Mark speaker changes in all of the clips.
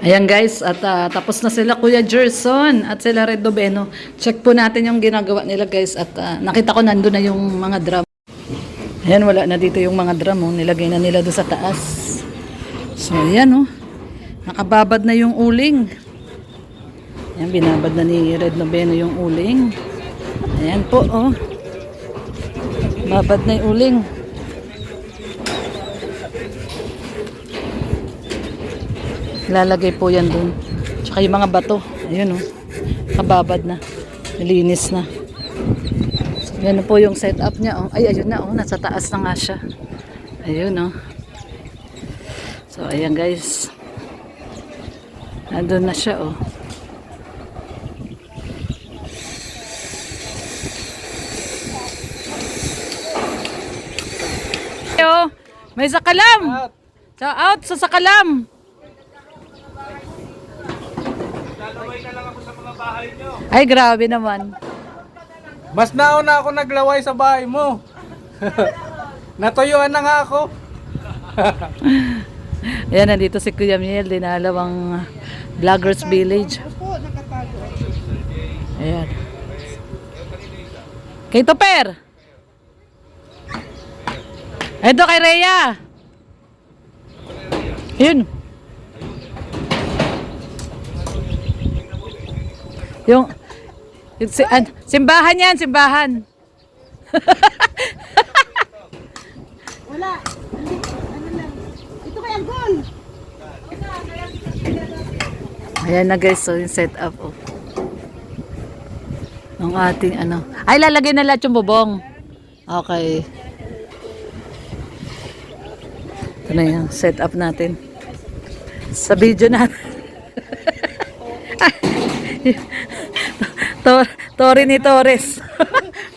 Speaker 1: Ayan guys, at tapos na sila Kuya Gerson at sila Red Dobeno. Check po natin yung ginagawa nila guys at nakita ko nandun na yung mga drum. Ayan, wala na dito yung mga drum. Oh. Nilagay na nila doon sa taas. So ayan oh, nakababad na yung uling. Ayan, binabad na ni Red Dobeno yung uling. Ayan po oh, babad na yung uling. Lalagay po yan dun. Tsaka yung mga bato. Ayun o. Kababad na. Nilinis na. So, yan po yung setup niya. Oh. Ay, ayun na. Oh. Nasa taas na nga siya. Ayun o. So, ayan guys. Nandun na siya o. May sakalam. So, out sa sakalam.
Speaker 2: Lalaway na lang ako sa mga bahay nyo.
Speaker 1: Ay, grabe naman.
Speaker 2: Mas nauna ako naglaway sa bahay mo. Natuyuan na nga ako.
Speaker 1: Ayan, nandito si Kuya Miel, dinalawang Vloggers Village. Ayan. Kay Toper! Ito kay Rhea! Yun. Yung simbahan yan, simbahan.
Speaker 3: Wala. Hindi, ano lang. Ito kaya goal.
Speaker 1: Ayan na guys, so yung setup oh. Ng ating ano. Ay, lalagay na lahat yung bubong. Okay. Ito na yung setup natin. Sa video natin. Torre ni Torres.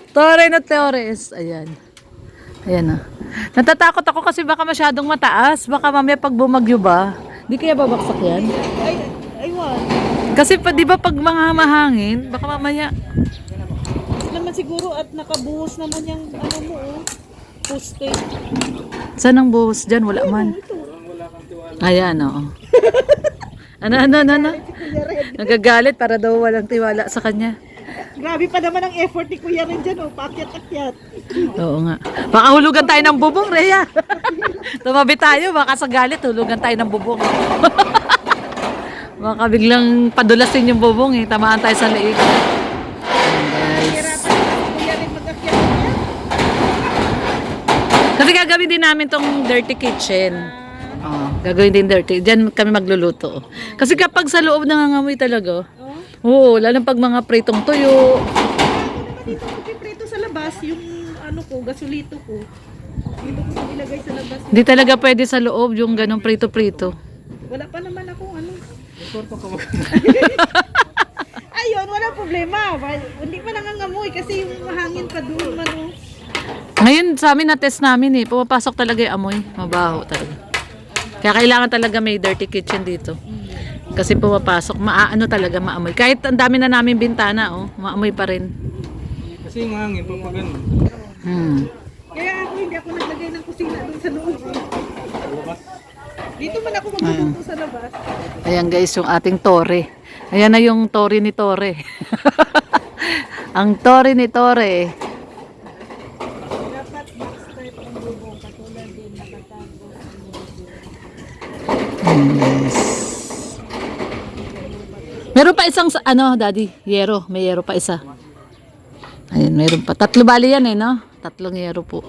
Speaker 1: Torre ni Torres. Ayan. Ayan na. Natatakot ako kasi baka masyadong mataas. Baka mamaya pag bumagyo ba. Di kaya babaksak yan?
Speaker 3: Ay, what?
Speaker 1: Kasi pa, di ba pag mga mahangin, baka mamaya.
Speaker 3: Naman siguro at nakabuhos naman yung ano mo, oh. Poste.
Speaker 1: Saan ang buhos dyan? Wala man. Ayan, oo. Ano? Nagagalit para daw walang tiwala sa kanya.
Speaker 3: Grabe pa naman ang effort ni Kuya rin dyan, oh. Paakyat-akyat.
Speaker 1: Oo nga. Baka hulugan tayo ng bubong, Rhea. Tumabi tayo, baka sa galit, hulugan tayo ng bubong. Baka biglang padulasin yung bubong eh. Tamaan tayo sa leeg. Guys.
Speaker 3: Hirapan naman si Kuya rin mag-akyat niya.
Speaker 1: Kasi gagawin din namin tong dirty kitchen. Oh, gagawin din dirty. Diyan kami magluluto. Kasi kapag sa loob nangangamoy talaga. Oo, lalo pag mga pritong tuyo.
Speaker 3: Dito ko piprito sa labas, yung ano ko, gasolito ko. Dito ko ilagay sa labas.
Speaker 1: Hindi talaga pwede sa loob yung ganong prito-prito.
Speaker 3: Wala pa naman akong ano. Ayun, wala problema. Hindi pa nangangamoy kasi yung mahangin pa doon man, oh.
Speaker 1: Ngayon sa amin na-test namin eh. Pumapasok talaga yung amoy. Mabaho talaga. Kaya kailangan talaga may dirty kitchen dito. Kasi pumapasok, maano talaga maamoy. Kahit ang dami na namin bintana, oh, maamoy pa rin.
Speaker 2: Kasi yung hangin, pag ganun.
Speaker 3: Kaya ako hindi ako naglagay ng kusina doon sa loob. Dito man ako magluluto sa labas.
Speaker 1: Ayan guys, yung ating tore. Ayan na yung tore ni Tore. Ang tore ni Tore.
Speaker 3: Dapat box type ang bubong katulad din nakatago.
Speaker 1: Yes. Meron pa isang ano, Daddy, yero. May yero pa isa. Ayun, meron pa. Tatlo bali yan eh, no? Tatlong yero po.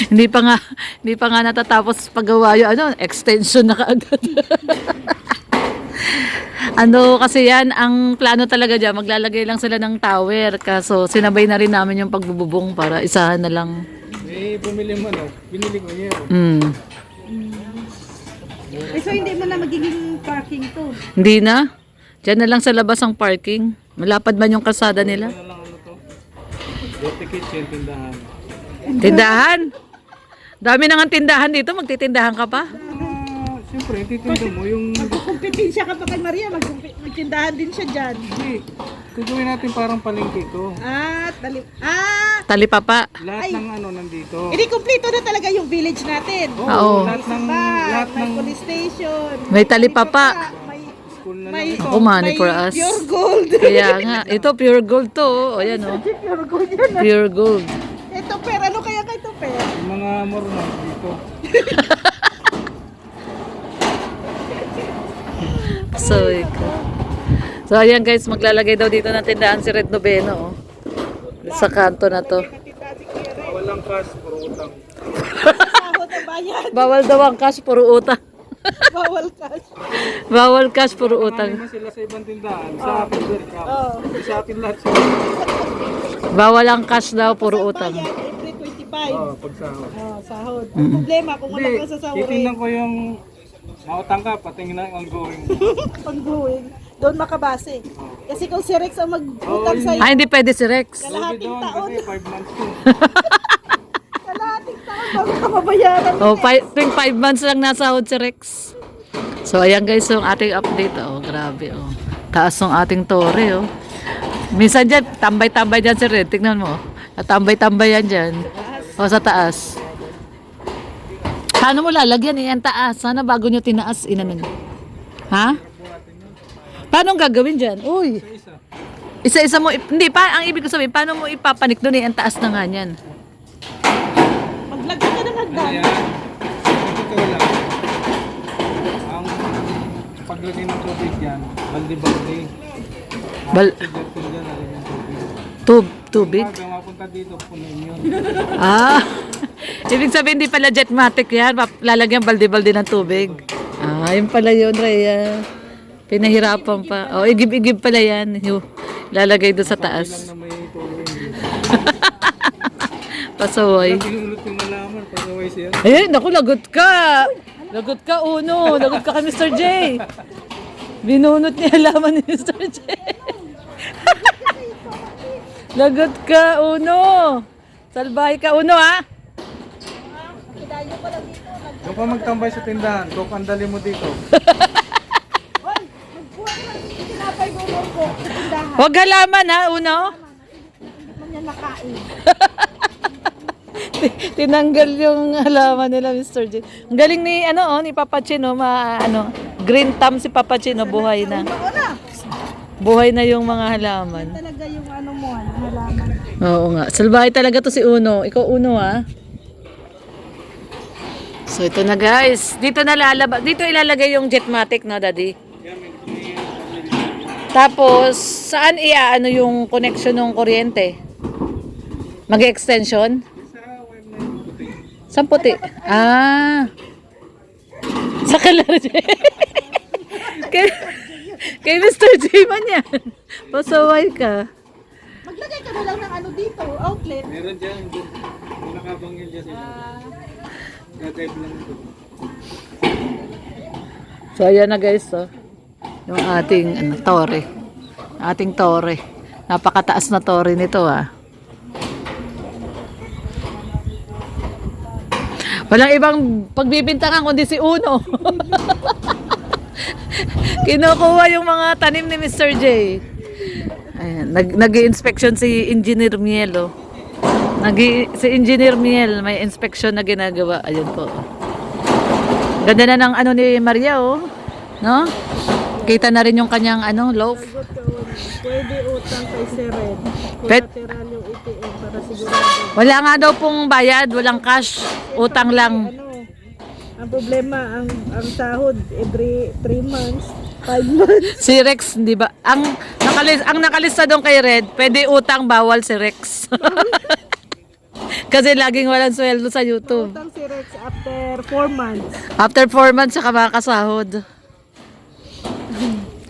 Speaker 1: hindi pa nga natatapos paggawa yung ano, extension na kaagad. Ano kasi yan, ang plano talaga dyan, maglalagay lang sila ng tower. Kaso sinabay na rin namin yung pagbububong para isahan na lang.
Speaker 2: Eh, bumili mo no? Binili ko niya.
Speaker 3: Eh, so hindi mo na magiging parking to.
Speaker 1: Hindi na. Diyan na lang sa labas ang parking. Malapad man yung kalsada nila.
Speaker 2: Ano lang ano to? Dirty kitchen, tindahan.
Speaker 1: Tindahan? Dami nang tindahan dito. Magtitindahan ka pa?
Speaker 2: Siyempre, titinda mo yung...
Speaker 3: Magkukumpetensya ka pa kay Maria, magtindahan din siya dyan.
Speaker 2: Hindi. Gagawin natin parang palengke to.
Speaker 1: Talipapa.
Speaker 2: Lahat ng ano nandito.
Speaker 3: Hindi, kumpleto na talaga yung village natin.
Speaker 1: Oo.
Speaker 2: Lahat ng lahat
Speaker 3: may
Speaker 2: ng
Speaker 3: police station.
Speaker 1: May talipapa.
Speaker 3: May,
Speaker 2: school na
Speaker 3: may,
Speaker 1: Ako, money
Speaker 3: may
Speaker 1: for us.
Speaker 3: pure gold.
Speaker 1: Kaya nga, ito pure gold to. O, ayan o.
Speaker 3: Pure gold yan.
Speaker 1: Pure gold.
Speaker 3: Ito, per. Ano kaya kay ito, per?
Speaker 2: yung mga marunong dito.
Speaker 1: So, ayan guys, maglalagay daw dito ng tindahan si Red Noveno. Oh. Sa kanto na to.
Speaker 2: Walang cash, puro utang.
Speaker 3: Sahod na bayan.
Speaker 1: Bawal daw ang cash, puro utang.
Speaker 3: Bawal cash.
Speaker 1: Bawal cash, puro utang.
Speaker 2: Naman sila sa ibang tindahan. Sa akin din.
Speaker 3: Oo.
Speaker 2: Sa akin lahat sila.
Speaker 1: Bawal ang cash daw, puro utang.
Speaker 3: Bayan, every 25.
Speaker 2: Oo, pagsahod.
Speaker 3: Oh, sahod. Ang problema kung wala
Speaker 2: Hindi,
Speaker 3: kang sasahurin.
Speaker 2: titingnan ko yung mautang ka, patingin na ongoing.
Speaker 3: Ongoing. Doon makabase. Kasi kung si Rex ang mag-utang sa'yo,
Speaker 1: Ay, hindi pwede si Rex.
Speaker 2: Lugi
Speaker 3: kalahating
Speaker 2: doon
Speaker 3: taon.
Speaker 2: kasi 5 months ko.
Speaker 3: Kalahating taon bago ka mabayaran.
Speaker 1: Oh, tuwing 5 months lang nasahod si Rex. So, ayan guys, yung ating update. Oh, grabe. Oh. Taas ng ating tore. Oh. Minsan dyan, tambay-tambay dyan si Red. Tingnan mo. Tambay-tambay yan dyan. O, sa taas. Paano mo lalagyan eh? Ang taas. Sana bago nyo tinaas. Inanon. Ha? Paano ang gagawin dyan? Uy. Isa-isa mo. Hindi pa. Ang ibig ko sabihin, paano mo ipapanik doon eh? Ang taas na nga yan.
Speaker 3: Maglagay ka ng hagdan.
Speaker 2: Ayan. Ito lang. Ang paglagay ng tubig yan, balde-balde.
Speaker 1: Bal-
Speaker 2: Suggestion dyan, alin yung tubig.
Speaker 1: Tubig?
Speaker 2: Pag mapunta dito, punin yun.
Speaker 1: Ah. Ibig sabihin, hindi pala jetmatic yan. Lalagyan balde-balde ng tubig. Ah, yun pala yun, Rhea. Pinahirapan pa. Oh, igib-igib pala yan. Lalagay doon sa
Speaker 2: Lang
Speaker 1: taas.
Speaker 2: na may tubig.
Speaker 1: Pasaway.
Speaker 2: Pinulot yung malaman, pasaway siya.
Speaker 1: Eh, naku, lagot ka. Lagot ka, Uno. Lagot ka kay Mr. J. Binunot niya laman ni Mr. J. Lagot ka, Uno. Salbahe ka, Uno, ha?
Speaker 2: Doon ka magtambay sa tindahan, kung andali mo dito.
Speaker 3: Hoy, magbuha ka ng tinapay mo ko sa tindahan.
Speaker 1: Huwag halaman, ha, Uno?
Speaker 3: Hindi man yan nakain.
Speaker 1: Tinanggal yung halaman nila, Mr. J. Ang galing ni, ni Papa Chino, green thumb si Papa Chino, buhay na.
Speaker 3: Oo na.
Speaker 1: Buhay na yung mga halaman.
Speaker 3: Talaga yung ano mo, halaman.
Speaker 1: Oo nga. Salbahe talaga to si Uno. Ikaw, Uno, ha? So, ito na, guys. Dito na dito ilalagay yung Jetmatic, no, Daddy? Tapos, saan ano yung connection ng kuryente? Mag-extension? Saan puti? Ah. Sa kalar kay Mr. J man yan. Pasaway ka.
Speaker 3: Maglagay ka na lang ng ano dito, outlet.
Speaker 2: Meron dyan, doon nakabangil dyan sila. Gagayb lang ito.
Speaker 1: So, ayan na guys, oh. Yung ating tore. Ating tore. Napakataas na tore nito, ah. Walang ibang pagbibintangan kundi si Uno. Kinukuha yung mga tanim ni Mr. J. Ayan, nag-i-inspection si Engineer Miel, oh. Si Engineer Miel, may inspection na ginagawa. Ayun po. Ganda na ng ni Maria, oh. No? Kita na rin yung kanyang loaf.
Speaker 3: Pwede utang kay Sir Red.
Speaker 1: Pet-
Speaker 3: Collateral yung ATM para sigurado.
Speaker 1: Wala nga daw pong bayad, walang cash, utang lang.
Speaker 3: Ang problema, ang sahod every 3 months, 5 months.
Speaker 1: Si Rex, di ba? Ang nakalista doon kay Red, pwede utang, bawal si Rex. Kasi laging walang sweldo sa YouTube.
Speaker 3: Utang si Rex after 4 months.
Speaker 1: After 4 months, saka makakasahod.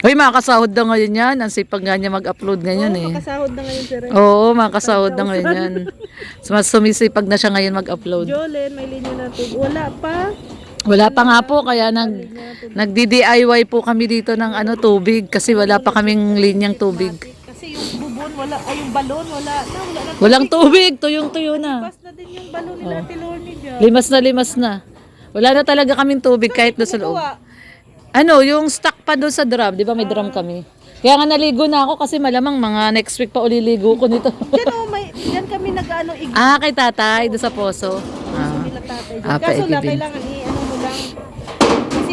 Speaker 1: Uy, makakasahod na ngayon yan. Ang sipag nga niya mag-upload ngayon eh.
Speaker 3: Makasahod na ngayon si Rex.
Speaker 1: Oo, makakasahod na ngayon yan. Mas sumisipag na siya ngayon mag-upload.
Speaker 3: Jolene, may linya na tubig. Wala pa.
Speaker 1: Wala pa nga po, kaya nagdi-DIY po kami dito ng tubig kasi wala pa kaming linyang tubig.
Speaker 3: Kasi yung bubon, wala, ay yung balon, wala na.
Speaker 1: Walang tubig, tuyong-tuyo na.
Speaker 3: Bas na din yung balon nila, Tilorni dyan.
Speaker 1: Limas na. Wala na talaga kaming tubig kahit doon sa loob. Yung stock pa doon sa drum, di ba may drum kami? Kaya nga naligo na ako kasi malamang mga next week pa uliligo ko nito.
Speaker 3: Diyan kami nag-ano,
Speaker 1: Kay tatay, doon sa poso.
Speaker 3: nila tatay dyan.
Speaker 1: Ah,
Speaker 3: Kaso lang,
Speaker 1: paigibin.
Speaker 3: kailangan mo lang,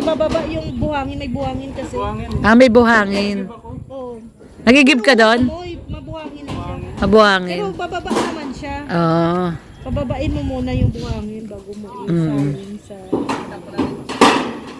Speaker 3: bababa yung buhangin, may buhangin kasi.
Speaker 2: Buhangin.
Speaker 1: May buhangin.
Speaker 2: Ako.
Speaker 3: Oo.
Speaker 1: Nagigib ka doon?
Speaker 3: Amoy, mabuhangin siya. Pero
Speaker 1: Buhangin.
Speaker 3: bababa naman siya.
Speaker 1: Oo.
Speaker 3: Pababain mo muna yung buhangin bago mo isalin sa...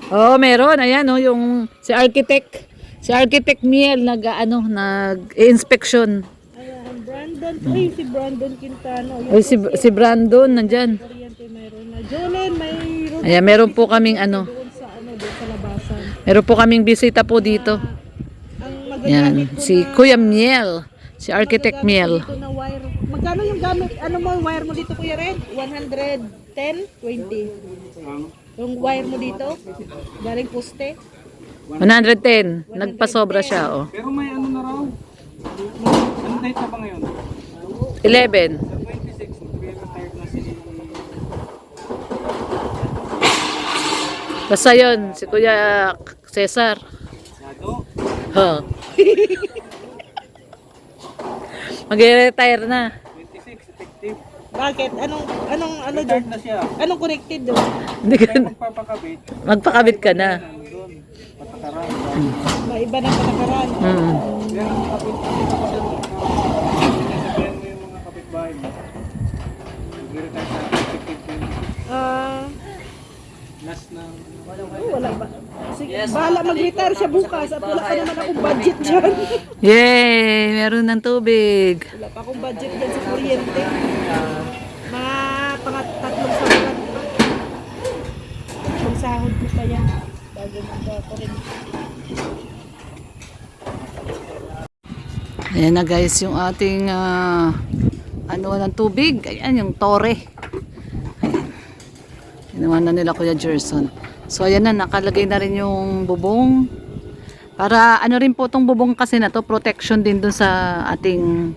Speaker 1: Oh, meron. Ayan, oh, yung si architect. Si Architect Miel nag-inspection.
Speaker 3: Ayan, Brandon. Ay, si Brandon Quintano. Yung
Speaker 1: Ay, si Brandon nandyan.
Speaker 3: kuryente mayroon na. Jolene, mayroon
Speaker 1: Ayan, meron po kaming ano.
Speaker 3: doon sa doon sa labasan.
Speaker 1: Meron po kaming bisita po dito.
Speaker 3: Ang
Speaker 1: Yan,
Speaker 3: magagamit ko
Speaker 1: si
Speaker 3: na...
Speaker 1: Kuya Miel. Si Architect Miel.
Speaker 3: Dito na wire. Magkano yung gamit? Ano mo, wire mo dito, Kuya Red? 110? 20? Yung wire mo dito? Galing poste?
Speaker 1: 110. Nagpasobra siya, oh.
Speaker 2: Pero may ano na raw. Anong date na ba ngayon?
Speaker 1: 11.
Speaker 2: Sa 26. Mag-retire na si...
Speaker 1: Basta yun, si Kuya Cesar.
Speaker 2: Sado.
Speaker 1: Huh. Mag-retire na.
Speaker 2: 26. Effective.
Speaker 3: Bakit? Ano doon?
Speaker 2: Retired na siya.
Speaker 3: Anong connected doon?
Speaker 1: Hindi ka,
Speaker 2: Kaya magpapakabit.
Speaker 1: magpakabit ka na.
Speaker 2: Ano doon? Patakaran.
Speaker 3: Maiba na patakaran.
Speaker 1: Hmm.
Speaker 2: Kaya ang kapit kasi sabihan mo yung mga kapitbahay mo. Mag-retire na effective din. Last ng...
Speaker 3: Wala ba? Sige, bahala mag-retire siya bukas at wala pa naman akong budget dyan.
Speaker 1: Yay! Meron ng tubig.
Speaker 3: Wala pa akong budget dyan sa kuryente. Mga tatlong sahuran pa. Magsahod ko pa yan. Bago mag-kuryente.
Speaker 1: Ayan na guys, yung ating ano ng tubig. Ayan, yung tore. Ayan. Ginawa na nila Kuya Gerson. So ayan na, nakalagay na rin yung bubong. Para ano rin po tong bubong kasi na to, protection din dun sa ating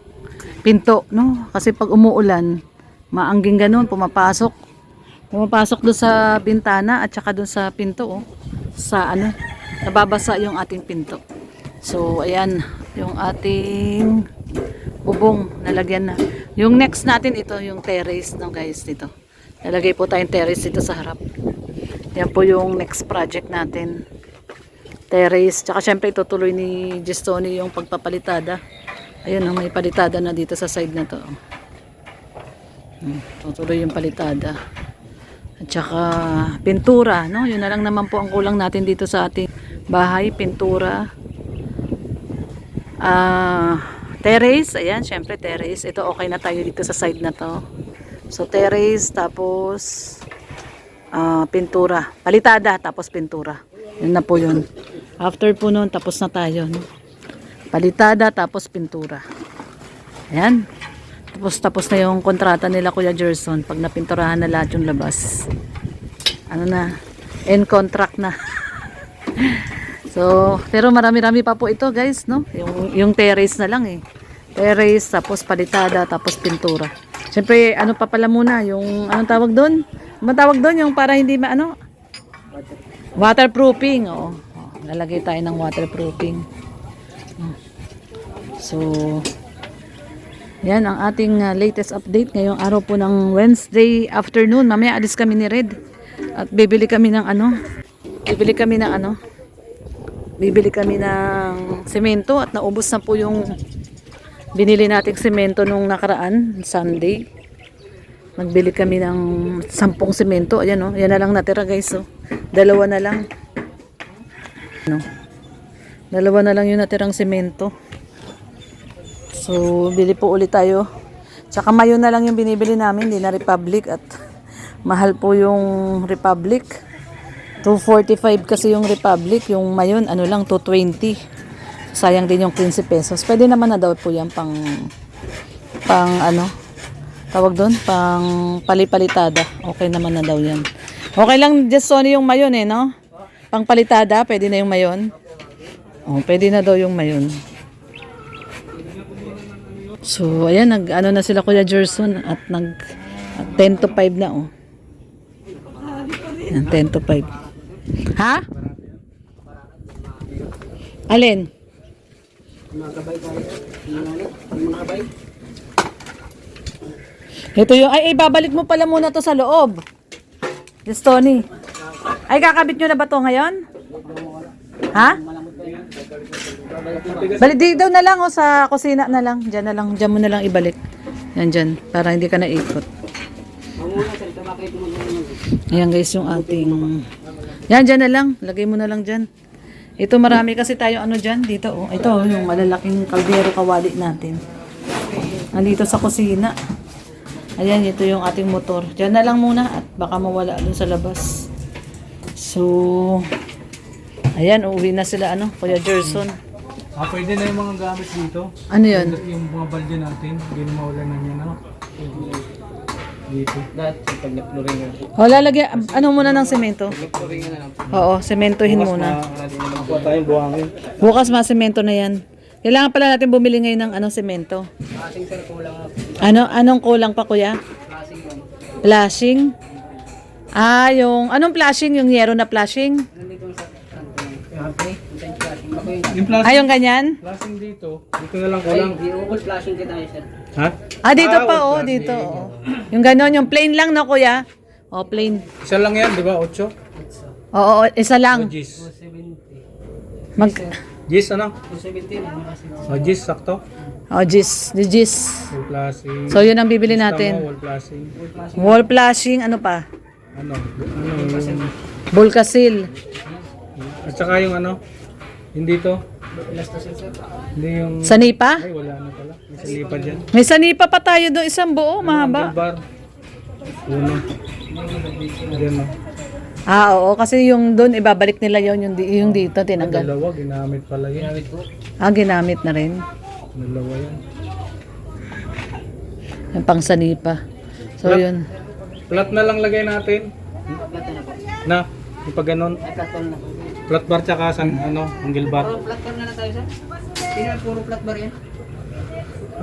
Speaker 1: pinto, no? Kasi pag umuulan, maangging ganun, pumapasok. Pumapasok dun sa bintana at saka dun sa pinto, oh. Sa ano, nababasa yung ating pinto. So ayan, yung ating bubong nalagyan na. Yung next natin ito, yung terrace, no guys, dito. Nalagay po tayong terrace dito sa harap. Yan po yung next project natin. Terrace. Tsaka syempre itutuloy ni Gestoni yung pagpapalitada. Ayun, oh, may palitada na dito sa side na to. Tutuloy yung palitada. At saka pintura, no? Yun na lang naman po ang kulang natin dito sa ating bahay, pintura. Terrace, ayan, syempre terrace. Ito okay na tayo dito sa side na to. So terrace, tapos pintura, palitada, tapos pintura. Yun na po yun. After po nun, tapos na tayo, no? Palitada, tapos pintura. Ayan. Tapos na yung kontrata nila Kuya Gerson pag napinturahan na lahat yung labas. Ano na, end contract na. So, pero marami-rami pa po ito guys, no? Yung terrace na lang eh. Terrace, tapos palitada, tapos pintura. Siyempre, ano pa pala muna, yung, anong tawag doon? Anong tawag doon? Yung para hindi maano? Waterproofing, oo. Lalagay tayo ng waterproofing. So, yan ang ating latest update ngayong araw po ng Wednesday afternoon. Mamaya alis kami ni Red. At bibili kami ng ano? Bibili kami ng semento at naubos na po yung binili nating semento nung nakaraan, Sunday. Nagbili kami ng 10 semento. Ayan, oh. Yan na lang natira guys. Oh. Dalawa na lang. No. Dalawa na lang yung natirang semento. So, bili po ulit tayo. Tsaka mayo na lang yung binibili namin. Hindi na Republic at mahal po yung Republic. 245 kasi yung Republic. Yung mayon, ano lang, 220. Sayang din yung 15 pesos. Pwede naman na daw po yan pang ano, tawag doon, pang palipalitada. Okay naman na daw yan. Okay lang just Sony yung mayon eh, no? Pang palitada, pwede na yung mayon. Oh, pwede na daw yung mayon. So, ayan, ano na sila Kuya Gerson at 10 to 5 na, oh. Ayan, 10 to 5. Ha? Alin? Ito yung, ay, babalik mo pala muna to sa loob. Yes, Tony. Ay, kakabit nyo na ba to ngayon? Ha? Balik dito na lang o sa kusina na lang. Diyan na lang. Diyan mo na lang ibalik. Yan dyan. Para hindi ka naikot. Ayan guys yung ating... Yan, dyan na lang. Lagay mo na lang dyan. Ito marami kasi tayo ano dyan. Dito oh. Ito oh, yung malalaking kaldero kawali natin. Nandito sa kusina. Ayan, ito yung ating motor. Diyan na lang muna at baka mawala dun sa labas. So, ayan, uuwi na sila ano, Kuya Gerson.
Speaker 2: Pwede na yung mga gamit dito.
Speaker 1: Ano yun?
Speaker 2: Yung mga balde natin, hindi na mawalan na yan, ano? Dito. Dahil pag na-flooring na.
Speaker 1: O, lalagyan, ano muna ng semento? Oo, sementohin muna.
Speaker 2: Nakuha tayong buhangin.
Speaker 1: Bukas masemento na yan. Kailangan pala natin bumili ngayon ng ano, semento. Anong kulang pa, Kuya? Flashing. Ah, yung, anong flashing? Yung yero na flashing?
Speaker 2: Yung plastic,
Speaker 1: Ah, yung ganyan?
Speaker 2: plastic dito na lang kulang. Ha?
Speaker 1: Ah, dito pa,
Speaker 2: wall
Speaker 1: oh, dito. Oh. Yung ganon, yung plain lang, no, Kuya? Oh, plain.
Speaker 2: Isa lang yan, di ba? 8?
Speaker 1: Oo, isa lang.
Speaker 2: Gis.
Speaker 1: Mag,
Speaker 2: Gis, ano? Gis, sakto.
Speaker 1: oh, gis. The gis.
Speaker 2: Wall flashing.
Speaker 1: So, yun ang bibili
Speaker 2: Tama,
Speaker 1: natin.
Speaker 2: wall flashing.
Speaker 1: Wall flashing, ano pa?
Speaker 2: Ano? Yung,
Speaker 1: Bulkasil.
Speaker 2: at saka yung ano? Hindi to. Hindi yung...
Speaker 1: Sanipa?
Speaker 2: Ay, wala na pala. May salipa dyan.
Speaker 1: May sanipa pa tayo doon, isang buo, mahaba.
Speaker 2: Bar. Uno. Diyan na.
Speaker 1: Ah, oo, kasi yung doon, ibabalik nila yung dito, tinanggal.
Speaker 2: Dalawa, ginamit pala yun.
Speaker 1: Ah, ginamit na rin.
Speaker 2: Dalawa yan.
Speaker 1: Yung pang sanipa. So, yun.
Speaker 2: Flat na lang lagay natin. Na, yung pag ganon. Flat bar tsaka ano, angle bar.
Speaker 3: Flat bar na tayo, sir. Sino puro flat bar yan?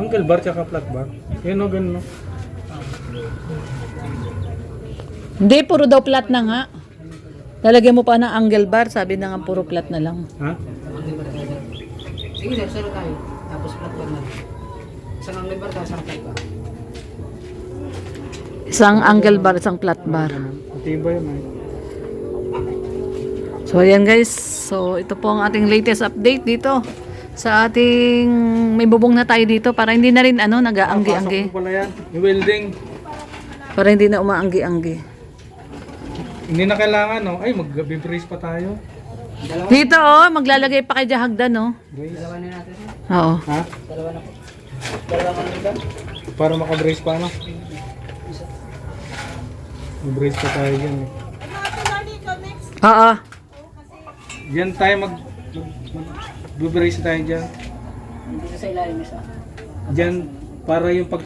Speaker 2: Angle bar tsaka flat bar. Yan o, ganun o.
Speaker 1: Hindi, puro daw plat na nga. Lalagyan mo pa ng angle bar, sabi na nga puro plat na lang.
Speaker 2: Ha?
Speaker 3: Sige, sir, sir tayo. Tapos flat bar na. Isang angle bar, tapos isang flat bar.
Speaker 1: Isang angle bar, isang plat bar.
Speaker 2: Matiba yun eh.
Speaker 1: So, ayan guys. So, ito po ang ating latest update dito. Sa ating, may bubong na tayo dito para hindi na rin ano, nag-aanggi-anggi.
Speaker 2: Pasok mo pala yan. Yung welding.
Speaker 1: Para hindi na umaanggi-anggi.
Speaker 2: Hindi na kailangan no. Ay, mag-brace pa tayo.
Speaker 1: Dito oh, maglalagay pa kay Jahagdan oh.
Speaker 2: Brace.
Speaker 3: Dalawa na natin, sir.
Speaker 1: Oo.
Speaker 2: Ha?
Speaker 3: Dalawa na po. Dalawa angle bar.
Speaker 2: Para maka-brace pa ano. Mag-brace pa tayo dyan eh.
Speaker 1: Oo.
Speaker 2: Diyan tayo mag-brace tayo dyan.
Speaker 3: Hindi sa ilalim isa.
Speaker 2: Diyan para yung pag